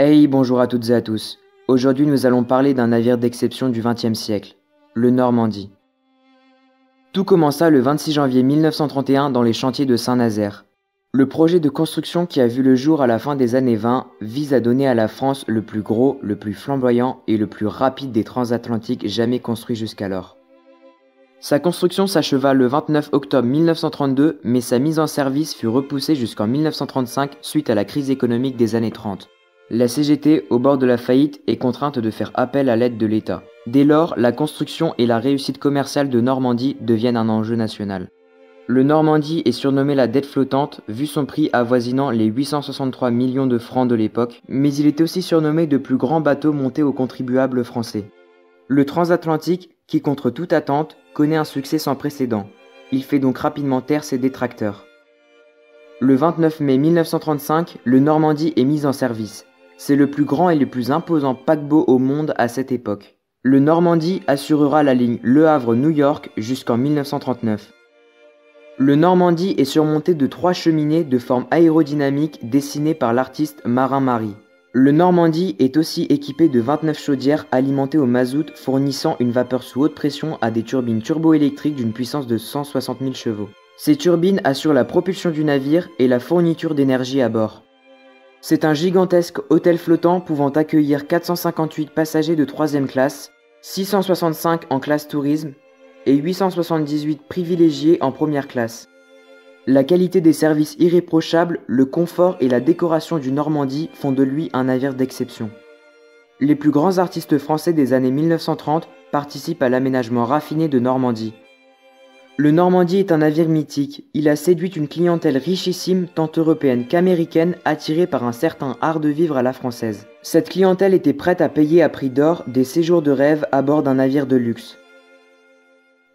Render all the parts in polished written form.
Hey, bonjour à toutes et à tous. Aujourd'hui, nous allons parler d'un navire d'exception du XXe siècle, le Normandie. Tout commença le 26 janvier 1931 dans les chantiers de Saint-Nazaire. Le projet de construction qui a vu le jour à la fin des années 20 vise à donner à la France le plus gros, le plus flamboyant et le plus rapide des transatlantiques jamais construits jusqu'alors. Sa construction s'acheva le 29 octobre 1932, mais sa mise en service fut repoussée jusqu'en 1935 suite à la crise économique des années 30. La CGT, au bord de la faillite, est contrainte de faire appel à l'aide de l'État. Dès lors, la construction et la réussite commerciale de Normandie deviennent un enjeu national. Le Normandie est surnommé la dette flottante, vu son prix avoisinant les 863 millions de francs de l'époque, mais il est aussi surnommé de plus grand bateau monté aux contribuables français. Le transatlantique, qui contre toute attente, connaît un succès sans précédent. Il fait donc rapidement taire ses détracteurs. Le 29 mai 1935, le Normandie est mis en service. C'est le plus grand et le plus imposant paquebot au monde à cette époque. Le Normandie assurera la ligne Le Havre-New York jusqu'en 1939. Le Normandie est surmonté de 3 cheminées de forme aérodynamique dessinées par l'artiste Marin Marie. Le Normandie est aussi équipé de 29 chaudières alimentées au mazout fournissant une vapeur sous haute pression à des turbines turboélectriques d'une puissance de 160 000 chevaux. Ces turbines assurent la propulsion du navire et la fourniture d'énergie à bord. C'est un gigantesque hôtel flottant pouvant accueillir 458 passagers de 3e classe, 665 en classe tourisme et 878 privilégiés en première classe. La qualité des services irréprochables, le confort et la décoration du Normandie font de lui un navire d'exception. Les plus grands artistes français des années 1930 participent à l'aménagement raffiné de Normandie. Le Normandie est un navire mythique, il a séduit une clientèle richissime tant européenne qu'américaine attirée par un certain art de vivre à la française. Cette clientèle était prête à payer à prix d'or des séjours de rêve à bord d'un navire de luxe.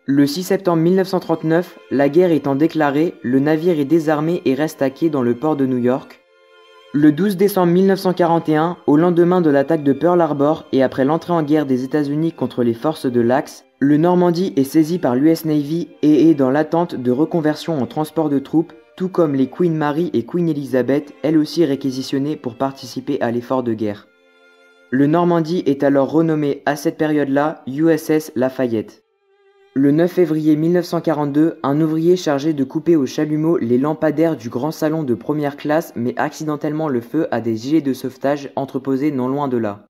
Le 6 septembre 1939, la guerre étant déclarée, le navire est désarmé et reste à quai dans le port de New York. Le 12 décembre 1941, au lendemain de l'attaque de Pearl Harbor et après l'entrée en guerre des États-Unis contre les forces de l'Axe, le Normandie est saisi par l'US Navy et est dans l'attente de reconversion en transport de troupes, tout comme les Queen Mary et Queen Elizabeth, elles aussi réquisitionnées pour participer à l'effort de guerre. Le Normandie est alors renommé à cette période-là USS Lafayette. Le 9 février 1942, un ouvrier chargé de couper au chalumeau les lampadaires du grand salon de première classe met accidentellement le feu à des gilets de sauvetage entreposés non loin de là.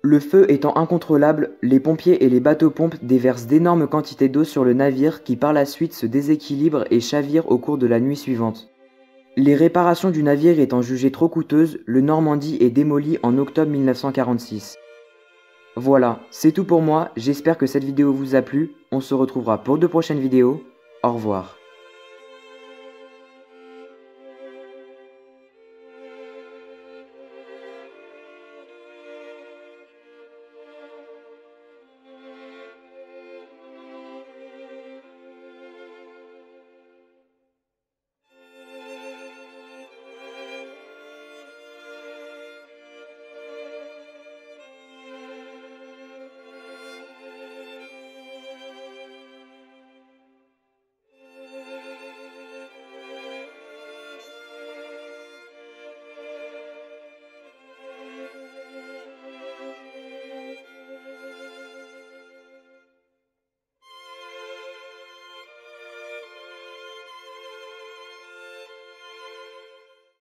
Le feu étant incontrôlable, les pompiers et les bateaux-pompes déversent d'énormes quantités d'eau sur le navire qui par la suite se déséquilibre et chavire au cours de la nuit suivante. Les réparations du navire étant jugées trop coûteuses, le Normandie est démoli en octobre 1946. Voilà, c'est tout pour moi, j'espère que cette vidéo vous a plu, on se retrouvera pour de prochaines vidéos, au revoir.